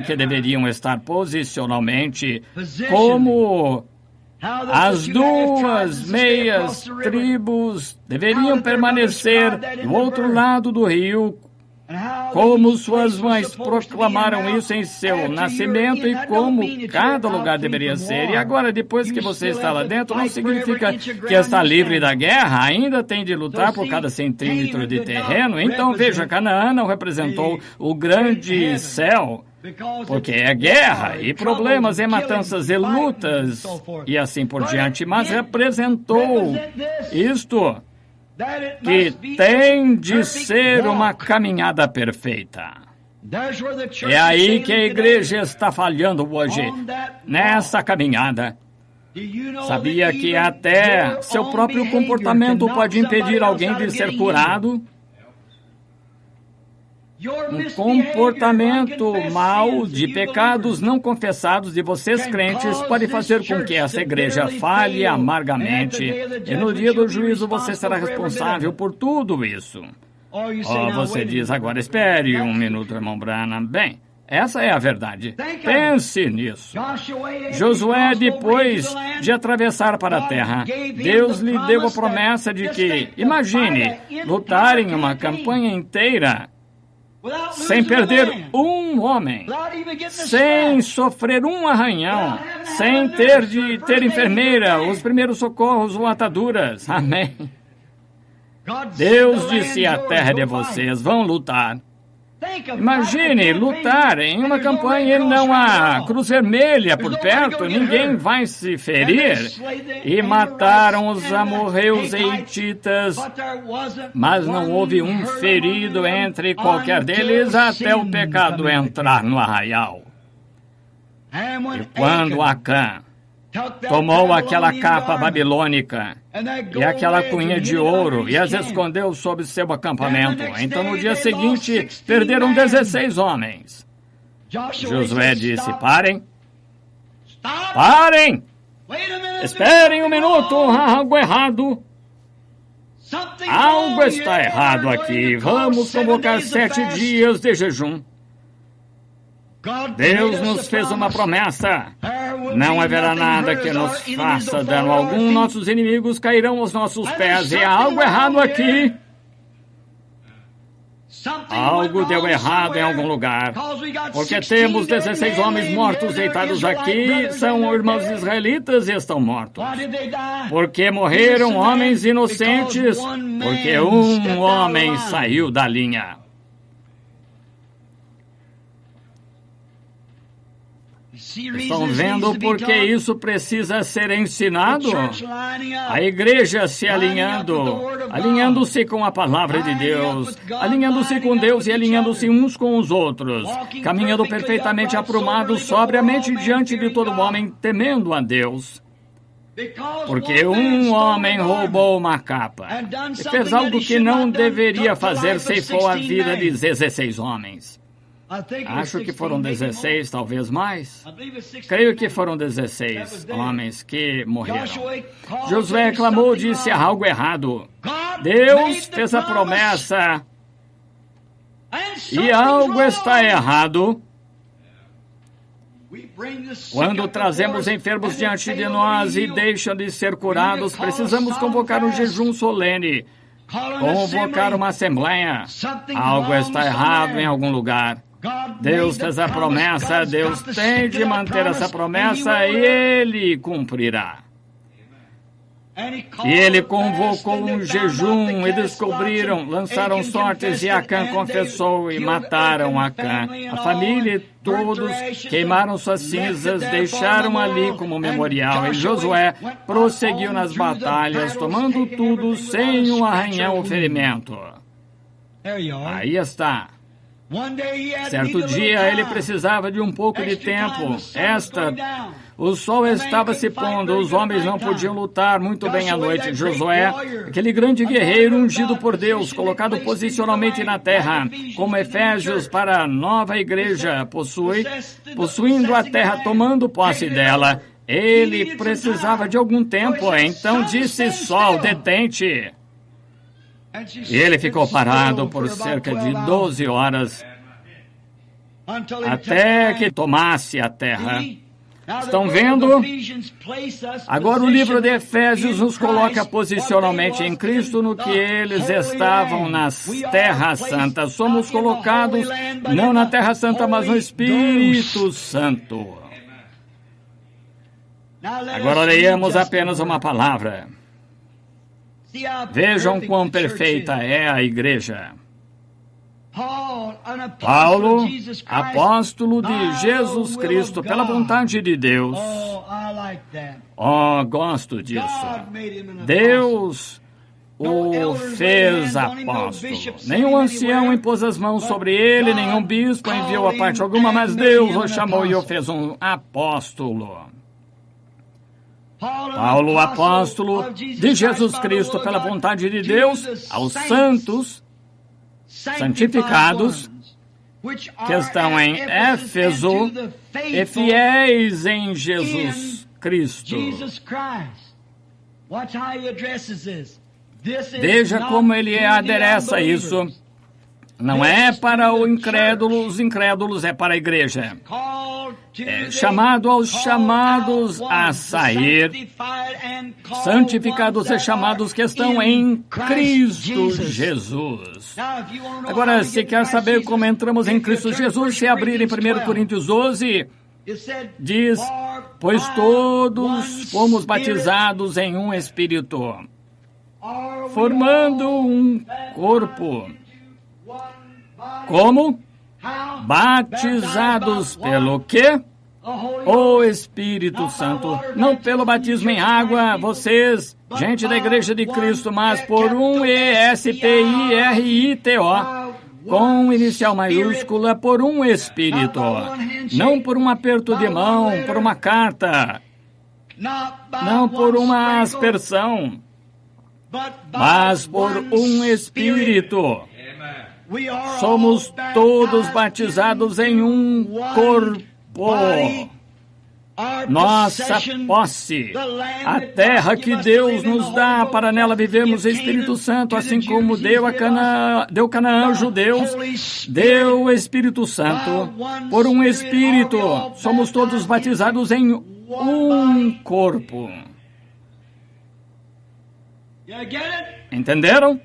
que deveriam estar posicionalmente como as duas meias tribos deveriam permanecer do outro lado do rio, como suas mães proclamaram isso em seu nascimento e como cada lugar deveria ser. E agora, depois que você está lá dentro, não significa que está livre da guerra, ainda tem de lutar por cada centímetro de terreno. Então, veja, Canaã não representou o grande céu, porque é guerra e problemas e matanças e lutas e assim por diante, mas representou isto, que tem de ser uma caminhada perfeita. É aí que a igreja está falhando hoje, nessa caminhada. Sabia que até seu próprio comportamento pode impedir alguém de ser curado? Um comportamento mau de pecados não confessados de vocês crentes pode fazer com que essa igreja falhe amargamente. E no dia do juízo você será responsável por tudo isso. Você diz agora, espere um minuto, irmão Branham. Bem, essa é a verdade. Pense nisso. Josué, depois de atravessar para a terra, Deus lhe deu a promessa de que, imagine, lutar em uma campanha inteira sem perder um homem, sem sofrer um arranhão, sem ter de ter enfermeira, os primeiros socorros ou ataduras. Amém. Deus disse: a terra é de vocês, vão lutar. Imagine lutar em uma campanha e não há cruz vermelha por perto, ninguém vai se ferir. E mataram os amorreus e hititas, mas não houve um ferido entre qualquer deles até o pecado entrar no arraial. E quando Acã tomou aquela capa babilônica e aquela cunha de ouro e as escondeu sob seu acampamento. Então, no dia seguinte, perderam 16 homens. Josué disse: parem! Parem! Esperem um minuto, algo errado. Algo está errado aqui. Vamos convocar 7 dias de jejum. Deus nos fez uma promessa. Não haverá nada que nos faça dano algum. Nossos inimigos cairão aos nossos pés. E há algo errado aqui. Algo deu errado em algum lugar. Porque temos 16 homens mortos deitados aqui. São irmãos israelitas e estão mortos. Porque morreram homens inocentes. Porque um homem saiu da linha. Estão vendo porque isso precisa ser ensinado? A igreja se alinhando-se com a palavra de Deus, alinhando-se com Deus e alinhando-se uns com os outros, caminhando perfeitamente aprumados, sobriamente diante de todo homem, temendo a Deus. Porque um homem roubou uma capa e fez algo que não deveria fazer, ceifou a vida de 16 homens. Acho que foram 16, talvez mais. Creio que foram 16 homens que morreram. Josué clamou, disse: há algo errado. Deus fez a promessa e algo está errado. Quando trazemos enfermos diante de nós e deixam de ser curados, precisamos convocar um jejum solene, convocar uma assembleia. Algo está errado em algum lugar. Deus fez a promessa, Deus tem de manter essa promessa e Ele cumprirá. E Ele convocou um jejum e descobriram, lançaram sortes e Acã confessou e mataram Acã. A família e todos queimaram suas cinzas, deixaram ali como memorial. E Josué prosseguiu nas batalhas, tomando tudo sem um arranhão ou ferimento. Aí está. Certo dia, ele precisava de um pouco de tempo. O sol estava se pondo, os homens não podiam lutar muito bem à noite. Josué, aquele grande guerreiro ungido por Deus, colocado posicionalmente na terra, como Efésios para a nova igreja, possuindo a terra, tomando posse dela. Ele precisava de algum tempo, então disse: sol, detente. E ele ficou parado por cerca de 12 horas. até que tomasse a terra. Estão vendo? Agora o livro de Efésios nos coloca posicionalmente em Cristo no que eles estavam nas terras santas. Somos colocados não na terra santa, mas no Espírito Santo. Agora leamos apenas uma palavra. Vejam quão perfeita é a igreja. Paulo, apóstolo de Jesus Cristo, pela vontade de Deus. Oh, gosto disso. Deus o fez apóstolo. Nenhum ancião impôs as mãos sobre ele, nenhum bispo enviou a parte alguma, mas Deus o chamou e o fez um apóstolo. Paulo, apóstolo de Jesus Cristo, pela vontade de Deus, aos santos santificados que estão em Éfeso e fiéis em Jesus Cristo. Veja como ele adereça isso. Não é para os incrédulos, é para a igreja. É chamado aos chamados a sair, santificados e chamados que estão em Cristo Jesus. Agora, se quer saber como entramos em Cristo Jesus, se abrir em 1 Coríntios 12, diz, pois todos fomos batizados em um Espírito, formando um corpo. Como? Batizados pelo quê? O Espírito Santo. Não pelo batismo em água, vocês, gente da Igreja de Cristo, mas por um ESPIRITO, com inicial maiúscula, por um Espírito. Não por um aperto de mão, por uma carta. Não por uma aspersão, mas por um Espírito. Somos todos batizados em um corpo. Nossa posse, a terra que Deus nos dá para nela vivermos o Espírito Santo, assim como deu Canaã aos judeus, deu o Espírito Santo. Por um Espírito, somos todos batizados em um corpo. Entenderam?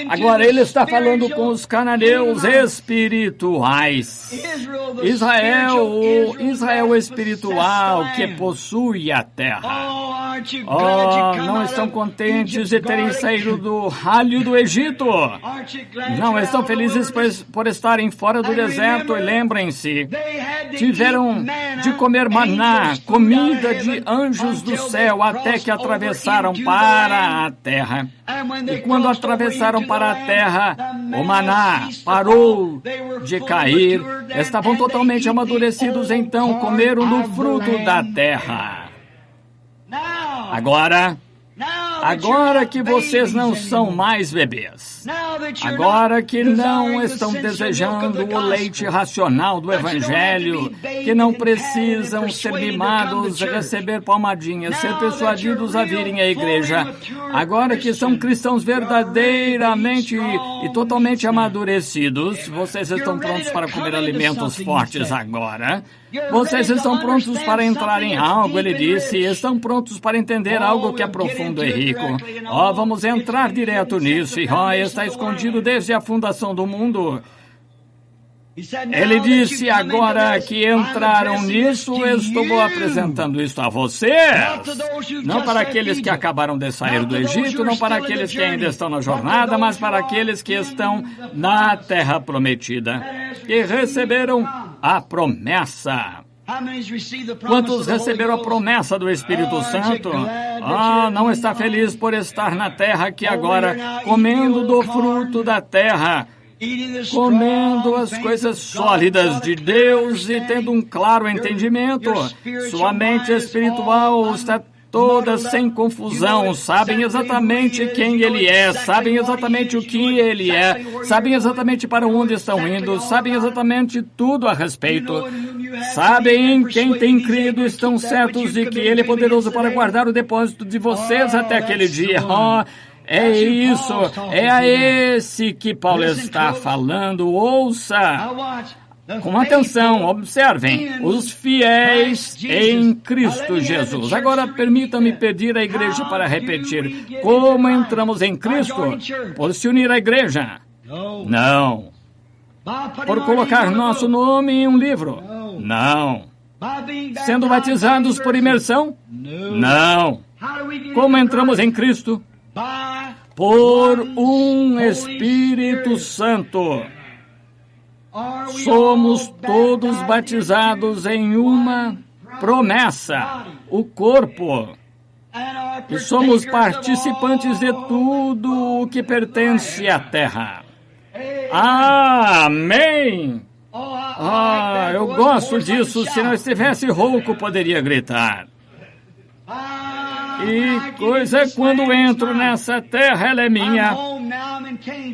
Agora ele está falando com os cananeus espirituais. Israel espiritual que possui a terra. Oh, não estão contentes de terem saído do ralho do Egito. Não estão felizes por estarem fora do deserto. E lembrem-se, tiveram de comer maná, comida de anjos do céu, até que atravessaram para a terra. E quando atravessaram para a terra, o maná parou de cair. Estavam totalmente amadurecidos, então comeram do fruto da terra. Agora que vocês não são mais bebês, agora que não estão desejando o leite racional do Evangelho, que não precisam ser mimados, receber palmadinhas, ser persuadidos a virem à igreja, agora que são cristãos verdadeiramente e totalmente amadurecidos, vocês estão prontos para comer alimentos fortes agora. Vocês estão prontos para entrar em algo, ele disse, estão prontos para entender algo que é profundo e rico. Vamos entrar direto nisso, e está escondido desde a fundação do mundo. Ele disse, agora que entraram nisso, eu estou apresentando isto a vocês. Não para aqueles que acabaram de sair do Egito, não para aqueles que ainda estão na jornada, mas para aqueles que estão na terra prometida, que receberam a promessa. Quantos receberam a promessa do Espírito Santo? Não está feliz por estar na terra aqui agora, comendo do fruto da terra, comendo as coisas sólidas de Deus e tendo um claro entendimento. Sua mente espiritual está toda sem confusão, sabem exatamente quem ele é, sabem exatamente o que ele é, sabem exatamente para onde estão indo, sabem exatamente tudo a respeito. Sabem quem tem crido, estão certos de que ele é poderoso para guardar o depósito de vocês até aquele dia. É isso, é a esse que Paulo está falando. Ouça, Com atenção, observem, os fiéis em Cristo Jesus. Agora, permita-me pedir à igreja para repetir. Como entramos em Cristo? Por se unir à igreja? Não. Por colocar nosso nome em um livro? Não. Sendo batizados por imersão? Não. Como entramos em Cristo? Por um Espírito Santo. Somos todos batizados em uma promessa, o corpo. E somos participantes de tudo o que pertence à terra. Amém! Eu gosto disso. Se não estivesse rouco, poderia gritar. E coisa é quando entro nessa terra, ela é minha.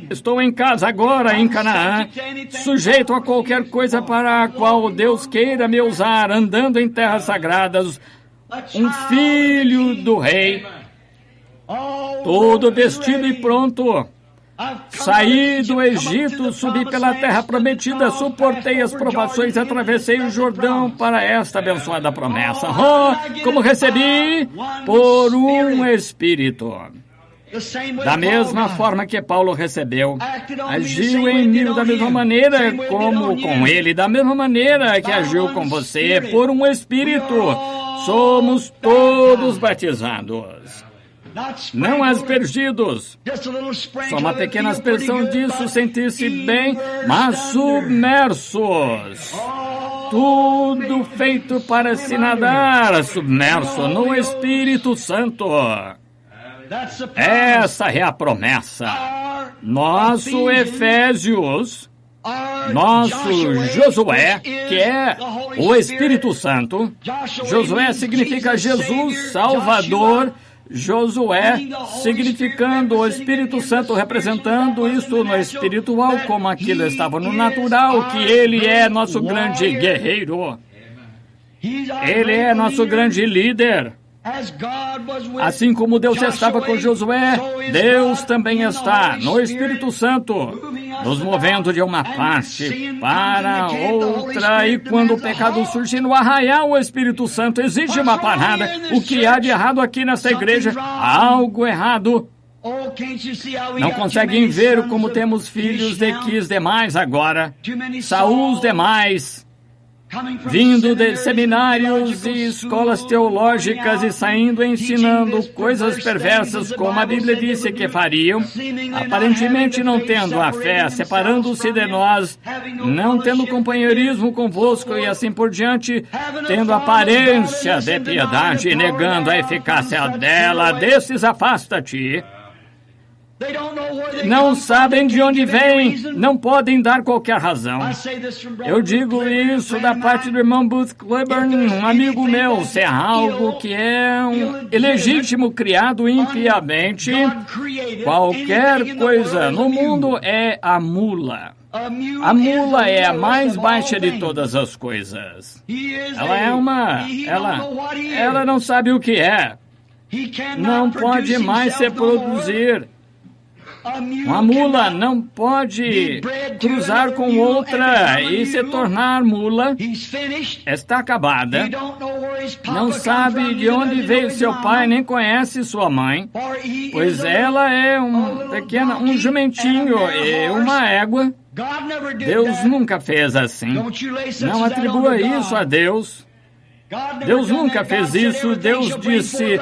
Estou em casa agora, em Canaã, sujeito a qualquer coisa para a qual Deus queira me usar, andando em terras sagradas, um filho do rei, todo vestido e pronto. Saí do Egito, subi pela terra prometida, suportei as provações, atravessei o Jordão para esta abençoada promessa. Como recebi? Por um Espírito. Da mesma forma que Paulo recebeu, agiu em mim da mesma maneira como com ele, da mesma maneira que agiu com você, por um Espírito. Somos todos batizados. Não aspergidos. Só uma pequena aspersão disso, sentir-se bem, mas submersos. Tudo feito para se nadar, submerso no Espírito Santo. Essa é a promessa. Nosso Efésios, nosso Josué, que é o Espírito Santo. Josué significa Jesus Salvador. Josué, significando o Espírito Santo, representando isso no espiritual, como aquilo estava no natural, que ele é nosso grande guerreiro. Ele é nosso grande líder. Assim como Deus estava com Josué, Deus também está no Espírito Santo, nos movendo de uma parte para outra. E quando o pecado surge no arraial, o Espírito Santo exige uma parada. O que há de errado aqui nessa igreja? Algo errado. Não conseguem ver como temos filhos de Quis demais agora, Saúls demais, vindo de seminários e escolas teológicas e saindo ensinando coisas perversas como a Bíblia disse que fariam, aparentemente não tendo a fé, separando-se de nós, não tendo companheirismo convosco e assim por diante, tendo aparência de piedade e negando a eficácia dela. Desses afasta-te. Não sabem de onde vêm, não podem dar qualquer razão. Eu digo isso da parte do irmão Booth Cliburn, um amigo meu. Se é algo que é um ilegítimo, criado impiamente, qualquer coisa no mundo é a mula. A mula é a mais baixa de todas as coisas. Ela não sabe o que é. Não pode mais se reproduzir. Uma mula não pode cruzar com outra e se tornar mula. Está acabada. Não sabe de onde veio seu pai, nem conhece sua mãe, pois ela é um jumentinho e uma égua. Deus nunca fez assim. Não atribua isso a Deus. Deus nunca fez isso. Deus disse,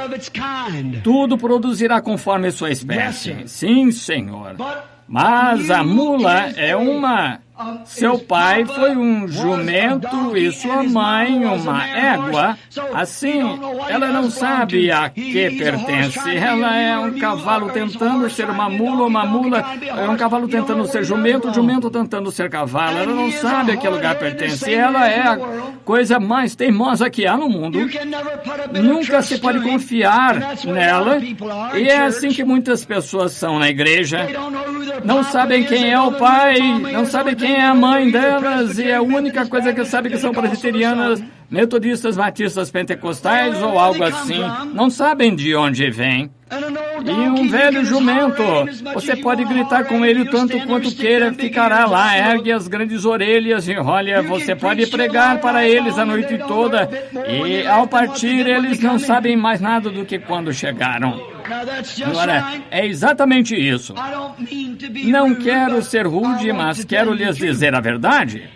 tudo produzirá conforme sua espécie. Sim, Senhor. Mas a mula é uma... Seu pai foi um jumento e sua mãe uma égua. Assim, ela não sabe a que pertence. Ela é um cavalo tentando ser uma mula é um cavalo tentando ser jumento tentando ser cavalo. Ela não sabe a que lugar pertence. Ela é a coisa mais teimosa que há no mundo. Nunca se pode confiar nela. E é assim que muitas pessoas são na igreja. Não sabem quem é o pai, não sabem quem é a mãe delas, e a única coisa que sabem que são presbiterianas, metodistas, batistas, pentecostais ou algo assim. Não sabem de onde vem. E um velho jumento, você pode gritar com ele tanto quanto queira, ficará lá, ergue as grandes orelhas e olha, você pode pregar para eles a noite toda e ao partir eles não sabem mais nada do que quando chegaram. Agora, é exatamente isso. Não quero ser rude, mas quero lhes dizer a verdade.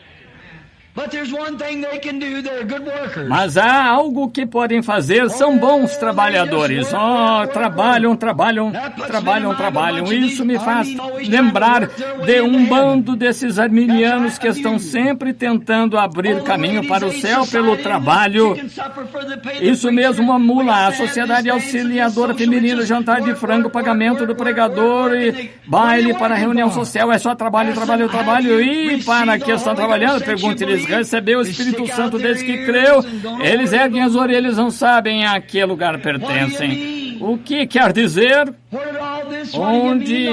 Mas há algo que podem fazer, são bons trabalhadores. Trabalham. Isso me faz lembrar de um bando desses arminianos que estão sempre tentando abrir caminho para o céu pelo trabalho. Isso mesmo, uma mula, a Sociedade Auxiliadora Feminina, jantar de frango, pagamento do pregador e baile para reunião social. É só trabalho. E para que estão trabalhando? Pergunte-lhes. Recebeu o Espírito Santo desde que creu, eles erguem as orelhas, não sabem a que lugar pertencem. O que quer dizer? Onde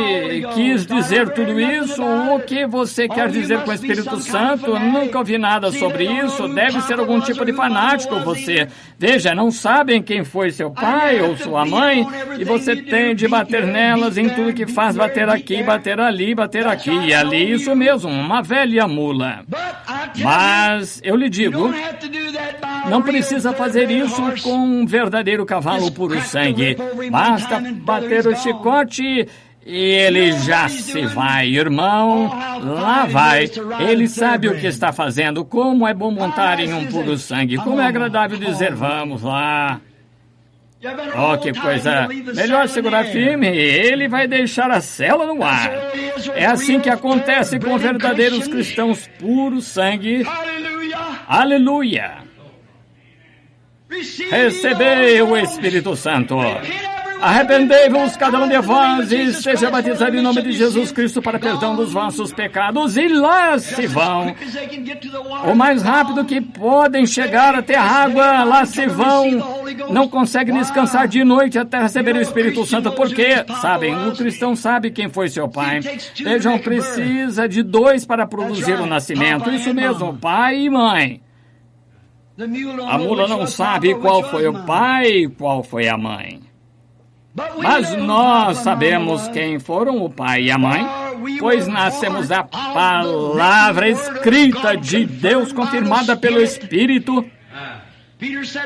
quis dizer tudo isso? O que você quer dizer com o Espírito Santo? Nunca ouvi nada sobre isso. Deve ser algum tipo de fanático você. Veja, não sabem quem foi seu pai ou sua mãe e você tem de bater nelas em tudo que faz, bater aqui, bater ali, bater aqui e ali. Isso mesmo, uma velha mula. Mas eu lhe digo, não precisa fazer isso com um verdadeiro cavalo puro sangue. Basta bater o chicote e ele já se vai, irmão. Lá vai. Ele sabe o que está fazendo. Como é bom montar em um puro sangue. Como é agradável dizer, vamos lá. Oh, que coisa. Melhor segurar firme. Ele vai deixar a cela no ar. É assim que acontece com verdadeiros cristãos puro sangue. Aleluia. Recebei o Espírito Santo. Arrependei-vos cada um de vós e seja batizado em nome de Jesus Cristo para perdão dos vossos pecados e lá se vão. O mais rápido que podem chegar até a água, lá se vão. Não conseguem descansar de noite até receber o Espírito Santo. Por quê? Sabem, o cristão sabe quem foi seu pai. Vejam, precisa de dois para produzir o nascimento. Isso mesmo, pai e mãe. A mula não sabe qual foi o pai e qual foi a mãe. Mas nós sabemos quem foram o pai e a mãe, pois nascemos da palavra escrita de Deus, confirmada pelo Espírito.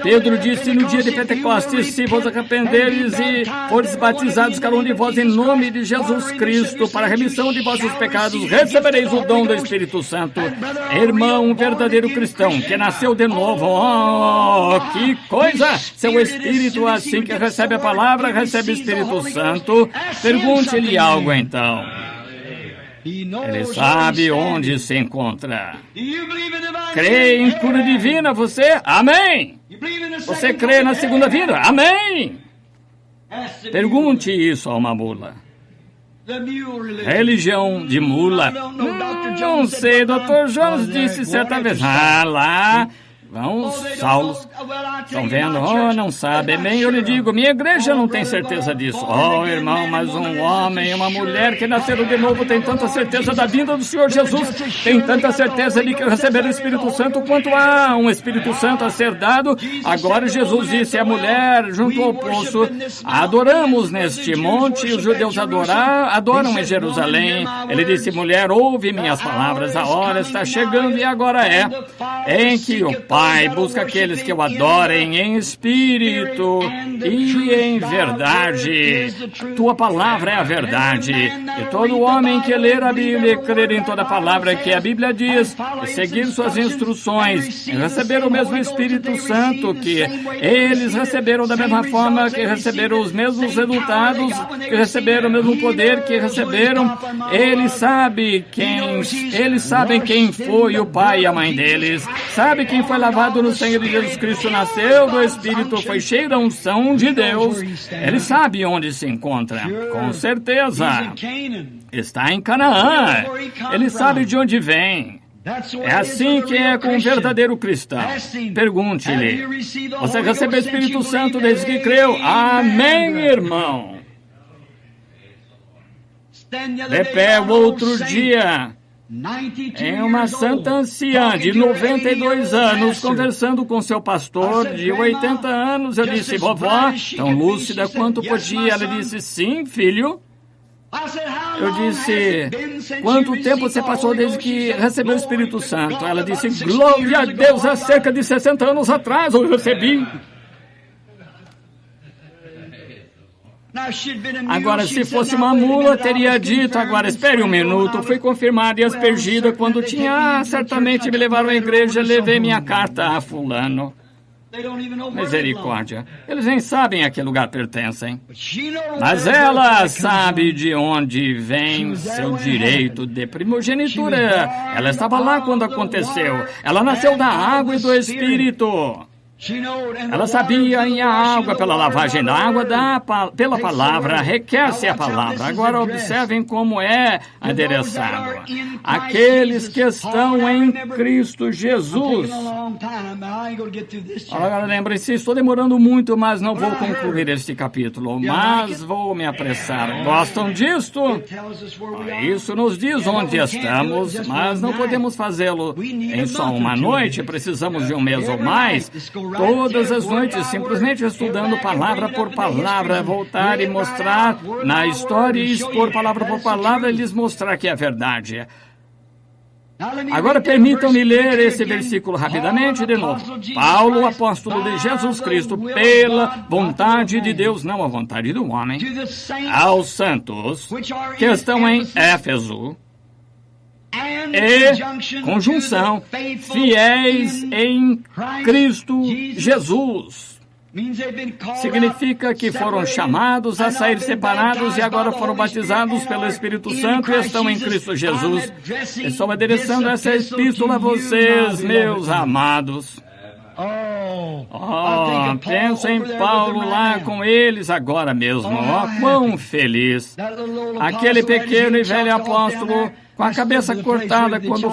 Pedro disse no dia de Pentecostes, se vos arrependeres e fores batizados cada um de vós em nome de Jesus Cristo para a remissão de vossos pecados, recebereis o dom do Espírito Santo. Irmão, um verdadeiro cristão que nasceu de novo. Oh, que coisa! Seu Espírito, assim que recebe a palavra, recebe o Espírito Santo. Pergunte-lhe algo então. Ele sabe onde se encontra. Crê em cura divina, você? Amém! Você crê na segunda vinda? Amém! Pergunte isso a uma mula. Religião de mula. Não sei, Dr. Jones disse certa vez. Lá vão os Saulos. Estão vendo? Oh, não sabe. Bem, eu lhe digo, minha igreja não tem certeza disso. Oh, irmão, mas um homem e uma mulher que nasceram de novo tem tanta certeza da vinda do Senhor Jesus, tem tanta certeza de que receberam o Espírito Santo quanto há um Espírito Santo a ser dado. Agora Jesus disse à mulher junto ao poço, adoramos neste monte, os judeus adoram em Jerusalém. Ele disse, mulher, ouve minhas palavras, a hora está chegando e agora é em que o Pai busca aqueles que o adorem em espírito e em verdade. Tua palavra é a verdade. E todo homem que ler a Bíblia e crer em toda a palavra que a Bíblia diz, e seguir suas instruções, e receber o mesmo Espírito Santo que eles receberam da mesma forma que receberam os mesmos resultados, que receberam o mesmo poder que receberam, eles sabem quem foi o pai e a mãe deles, sabe quem foi lavado no sangue de Jesus Cristo, nasceu do Espírito, foi cheio da unção de Deus. Ele sabe onde se encontra, com certeza. Está em Canaã. Ele sabe de onde vem. É assim que é com um verdadeiro cristão. Pergunte-lhe, você recebeu o Espírito Santo desde que creu? Amém, irmão. De pé o outro dia, em uma santa anciã de 92 anos, conversando com seu pastor de 80 anos. Eu disse, vovó, tão lúcida quanto podia. Ela disse, sim, filho. Eu disse, quanto tempo você passou desde que recebeu o Espírito Santo? Ela disse, glória a Deus, há cerca de 60 anos atrás eu recebi. Agora, se fosse uma mula, teria dito, agora espere um minuto, fui confirmada e aspergida quando tinha, certamente me levaram à igreja, levei minha carta a fulano. Misericórdia, eles nem sabem a que lugar pertencem. Mas ela sabe de onde vem seu direito de primogenitura. Ela estava lá quando aconteceu. Ela nasceu da água e do Espírito. Ela sabia em a água pela lavagem da água, pela palavra, requer-se a palavra. Agora observem como é adereçado. Aqueles que estão em Cristo Jesus. Agora lembrem-se, estou demorando muito, mas não vou concluir este capítulo. Mas vou me apressar. Gostam disto? Isso nos diz onde estamos, mas não podemos fazê-lo em só uma noite. Precisamos de um mês ou mais. Todas as noites, simplesmente estudando palavra por palavra, voltar e mostrar na história e expor palavra por palavra e lhes mostrar que é verdade. Agora permitam-me ler esse versículo rapidamente de novo. Paulo, apóstolo de Jesus Cristo, pela vontade de Deus, não a vontade do homem, aos santos que estão em Éfeso, e conjunção, fiéis em Cristo Jesus. Significa que foram chamados a sair separados e agora foram batizados pelo Espírito Santo e estão em Cristo Jesus. Estou adereçando essa epístola a vocês, meus amados. Penso em Paulo lá com eles agora mesmo. Quão feliz. Aquele pequeno e velho apóstolo com a cabeça cortada quando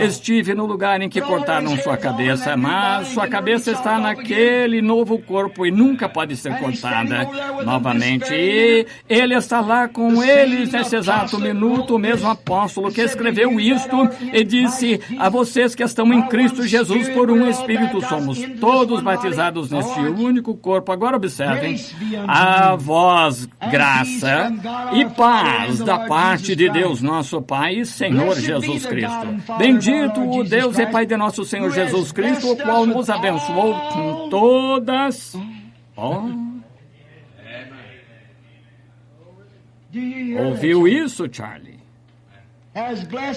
estive no lugar em que cortaram sua cabeça, mas sua cabeça está naquele novo corpo e nunca pode ser cortada novamente. E ele está lá com eles nesse exato minuto, o mesmo apóstolo que escreveu isto e disse a vocês que estão em Cristo Jesus por um Espírito, somos todos batizados neste único corpo. Agora observem, a vós graça e paz da parte de Deus nosso Pai, Senhor Jesus Cristo. Bendito o Deus e Pai de nosso Senhor Jesus Cristo, o qual nos abençoou com todas... Ouviu isso, Charlie?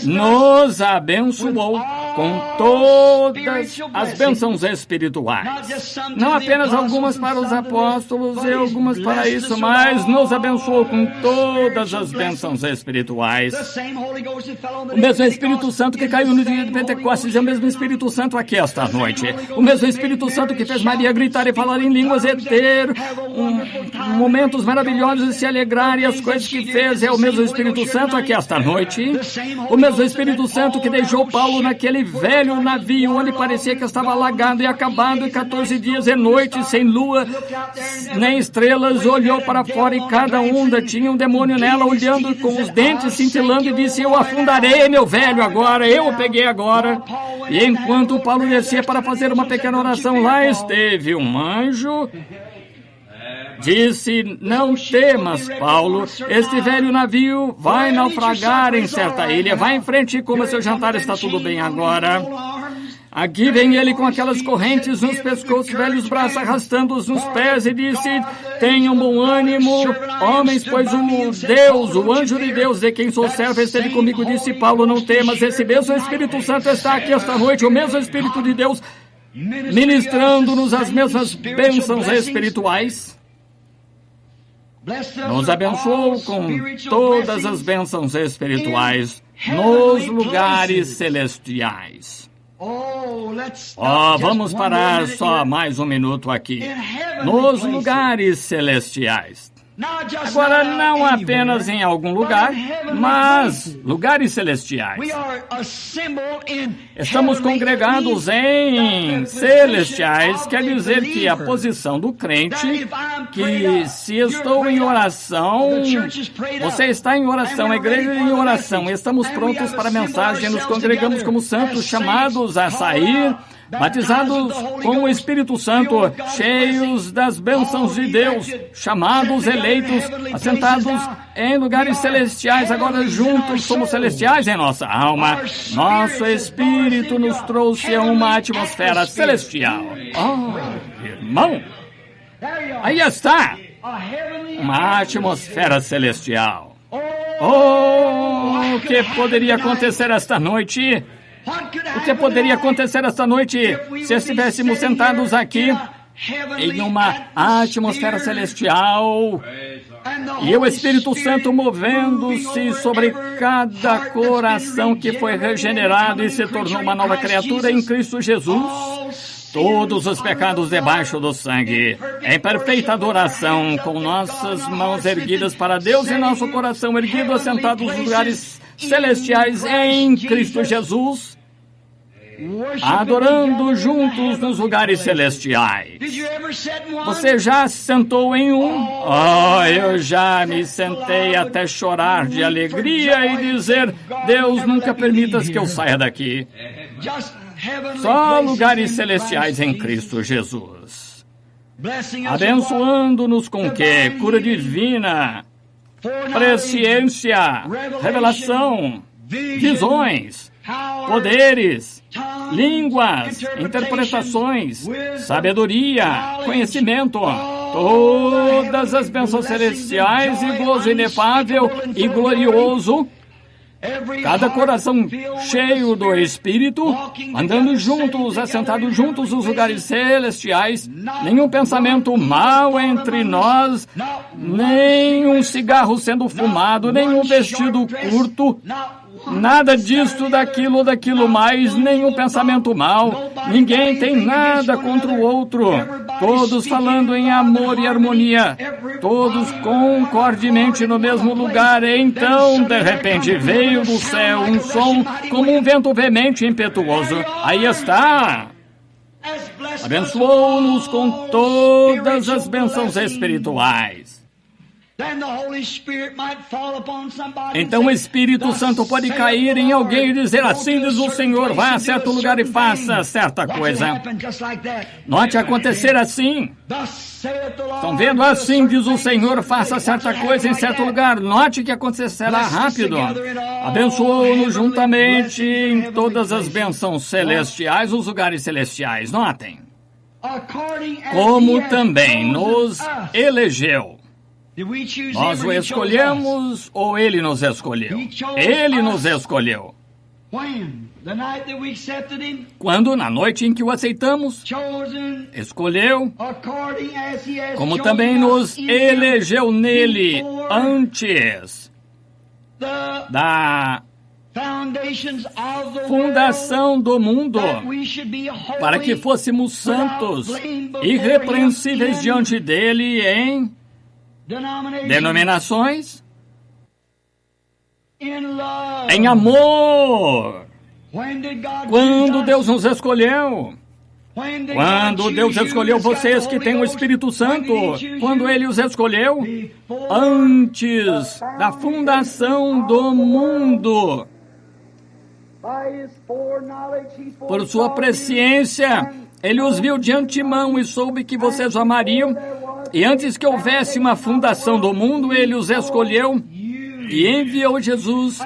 Nos abençoou com todas as bênçãos espirituais. Não apenas algumas para os apóstolos e algumas para isso, mas nos abençoou com todas as bênçãos espirituais. O mesmo Espírito Santo que caiu no dia de Pentecostes é o mesmo Espírito Santo aqui esta noite. O mesmo Espírito Santo que fez Maria gritar e falar em línguas e ter momentos maravilhosos e se alegrar, e as coisas que fez é o mesmo Espírito Santo aqui esta noite. O mesmo Espírito Santo que deixou Paulo naquele velho navio onde parecia que estava alagado e acabado, e 14 dias e noites sem lua nem estrelas, olhou para fora e cada onda tinha um demônio nela, olhando com os dentes cintilando, e disse: eu afundarei, meu velho, agora, eu o peguei agora. E enquanto Paulo descia para fazer uma pequena oração, lá esteve um anjo. Disse: não temas, Paulo, este velho navio vai naufragar em certa ilha, vai em frente e coma seu jantar, está tudo bem agora. Aqui vem ele com aquelas correntes nos pescoços, velhos braços arrastando-os nos pés, e disse: tenham bom ânimo, homens, pois o anjo de Deus, de quem sou servo, esteve comigo. Disse Paulo: não temas, esse mesmo Espírito Santo está aqui esta noite, o mesmo Espírito de Deus, ministrando-nos as mesmas bênçãos espirituais. Nos abençoou com todas as bênçãos espirituais nos lugares celestiais. Vamos parar só mais um minuto aqui. Nos lugares celestiais. Agora, não apenas em algum lugar, mas lugares celestiais. Estamos congregados em celestiais, quer dizer que a posição do crente, que se estou em oração, você está em oração, a igreja em oração, estamos prontos para a mensagem, nos congregamos como santos, chamados a sair, batizados com o Espírito Santo, cheios das bênçãos de Deus, chamados, eleitos, assentados em lugares celestiais, agora juntos somos celestiais em nossa alma. Nosso Espírito nos trouxe a uma atmosfera celestial. Oh, irmão, aí está, uma atmosfera celestial. Oh, o que poderia acontecer esta noite? O que poderia acontecer esta noite se estivéssemos sentados aqui em uma atmosfera celestial e o Espírito Santo movendo-se sobre cada coração que foi regenerado e se tornou uma nova criatura em Cristo Jesus? Todos os pecados debaixo do sangue, em perfeita adoração, com nossas mãos erguidas para Deus e nosso coração erguido, assentados nos lugares celestiais em Cristo Jesus, adorando juntos nos lugares celestiais. Você já se sentou em um? Oh, eu já me sentei até chorar de alegria e dizer, Deus, nunca permitas que eu saia daqui. Só lugares celestiais em Cristo Jesus. Abençoando-nos com o quê? Cura divina, presciência, revelação, visões, poderes, línguas, interpretações, sabedoria, conhecimento, todas as bênçãos celestiais e gozo inefável e glorioso. Cada coração cheio do Espírito, andando juntos, assentados juntos nos lugares celestiais, nenhum pensamento mau entre nós, nenhum cigarro sendo fumado, nenhum vestido curto, nada disto, daquilo ou daquilo mais, nenhum pensamento mau, ninguém tem nada contra o outro, todos falando em amor e harmonia, todos concordemente no mesmo lugar. Então, de repente, veio do céu um som como um vento veemente e impetuoso. Aí está! Abençoou-nos com todas as bênçãos espirituais. Então o Espírito Santo pode cair em alguém e dizer, assim diz o Senhor, vá a certo lugar e faça certa coisa. Note acontecer assim. Estão vendo? Assim diz o Senhor, faça certa coisa em certo lugar. Note que acontecerá rápido. Abençoou-nos juntamente em todas as bênçãos celestiais, os lugares celestiais. Notem. Como também nos elegeu. Nós o escolhemos ou ele nos escolheu? Ele nos escolheu. Quando? Na noite em que o aceitamos, escolheu, como também nos elegeu nele antes da fundação do mundo, para que fôssemos santos, irrepreensíveis diante dele em denominações, em amor. Quando Deus nos escolheu, quando Deus escolheu vocês que têm o Espírito Santo, quando Ele os escolheu, antes da fundação do mundo, por sua presciência, Ele os viu de antemão e soube que vocês o amariam. E antes que houvesse uma fundação do mundo, Ele os escolheu e enviou Jesus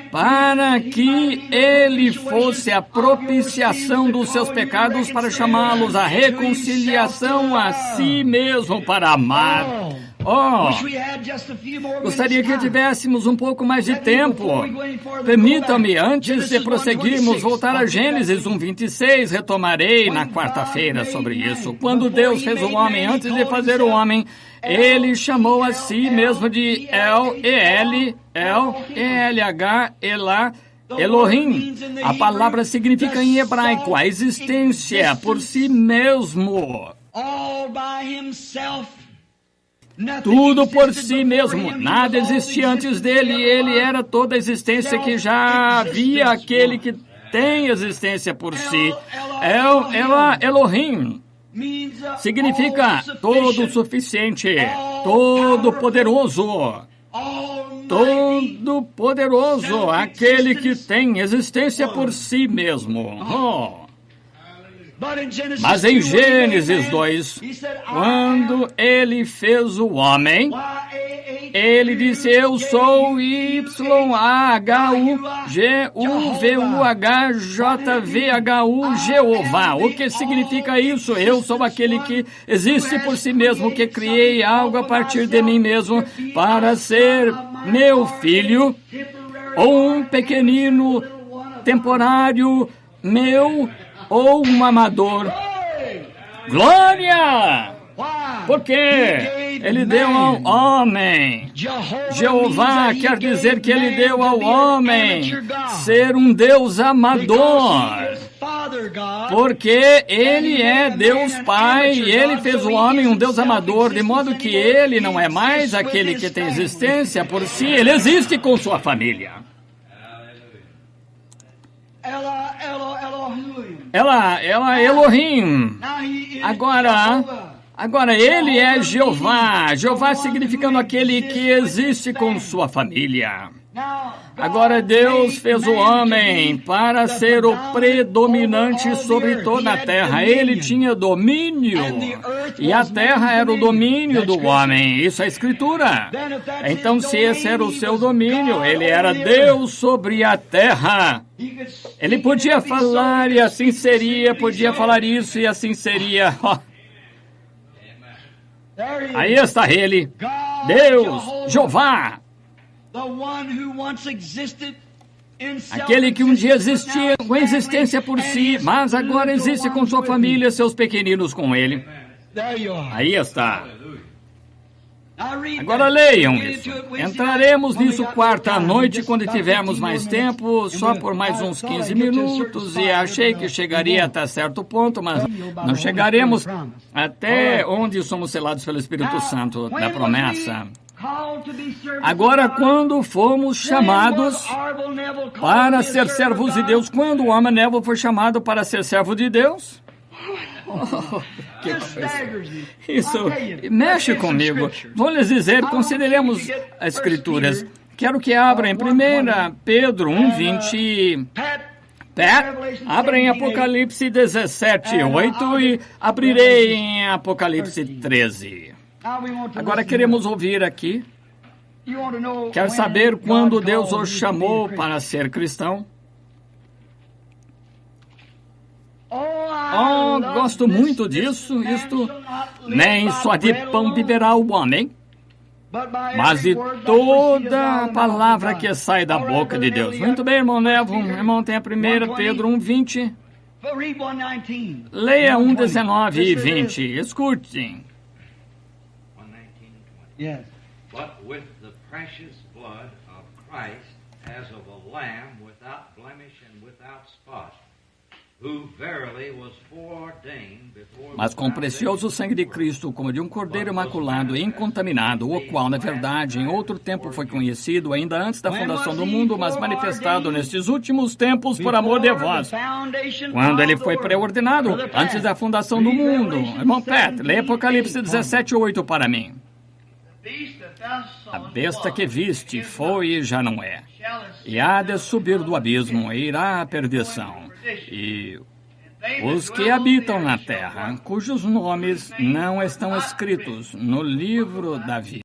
para que Ele fosse a propiciação dos seus pecados, para chamá-los à reconciliação a si mesmo, para amar. Gostaria que tivéssemos um pouco mais de tempo. Permitam-me, antes de prosseguirmos, voltar a Gênesis 1:26. Retomarei na quarta-feira sobre isso. Quando Deus fez o homem, antes de fazer o homem, Ele chamou a si mesmo de El-E-L-H, Elá, Elohim. A palavra significa em hebraico a existência por si mesmo. tudo por si mesmo. Nada existia antes dele. Ele era toda a existência que já havia aquele que tem existência por si. Elohim significa todo suficiente, todo poderoso. Todo poderoso, aquele que tem existência por si mesmo. Mas em Gênesis 2, quando ele fez o homem, ele disse: eu sou YHWHJVHU, Jeová. O que significa isso? Eu sou aquele que existe por si mesmo, que criei algo a partir de mim mesmo para ser meu filho, ou um pequenino temporário meu, ou um amador. Glória! Porque ele deu ao homem. Jeová quer dizer que ele deu ao homem ser um Deus amador. Porque ele é Deus Pai e ele fez o homem um Deus amador, de modo que ele não é mais aquele que tem existência por si, ele existe com sua família. Ela Elohim. Agora ele é Jeová. Jeová significando aquele que existe com sua família. Agora Deus fez o homem para ser o predominante sobre toda a terra. Ele tinha domínio e a terra era o domínio do homem. Isso é Escritura. Então, se esse era o seu domínio, ele era Deus sobre a terra. Ele podia falar e assim seria, podia falar isso e assim seria. Aí está ele, Deus, Jeová. Aquele que um dia existia com existência por si, mas agora existe com sua família, seus pequeninos com ele. Aí está. Agora leiam isso. Entraremos nisso quarta noite, quando tivermos mais tempo, só por mais uns 15 minutos, e achei que chegaria até certo ponto, mas não chegaremos até onde somos selados pelo Espírito Santo da promessa. Agora, quando fomos chamados para ser servos de Deus, quando o homem Neville foi chamado para ser servo de Deus? Que coisa. Isso mexe comigo. Vou lhes dizer, consideremos as Escrituras. Quero que abram em 1 Pedro 1:20. Abra em Apocalipse 17:8 e abrirei em Apocalipse 13. Agora queremos ouvir aqui. Quer saber quando Deus os chamou para ser cristão? Gosto muito disso. Isto nem só de pão viverá o homem, mas de toda a palavra que sai da boca de Deus. Muito bem, irmão Neville. Irmão, tem a 1 Pedro 1:20. Leia 1:19 e 20. Escutem. Yes. But with the precious blood of Christ, as of a lamb without blemish and without spot, who verily was foreordained before. Mas com o precioso sangue de Cristo, como de um cordeiro imaculado e incontaminado, o qual, na verdade, em outro tempo foi conhecido, ainda antes da fundação do mundo, mas manifestado nestes últimos tempos por amor de vós. Quando ele foi preordenado, antes da fundação do mundo. Irmão Pat, leia Apocalipse 17:8 para mim. A besta que viste foi e já não é, e há de subir do abismo e irá à perdição. E os que habitam na terra, cujos nomes não estão escritos no livro da vida.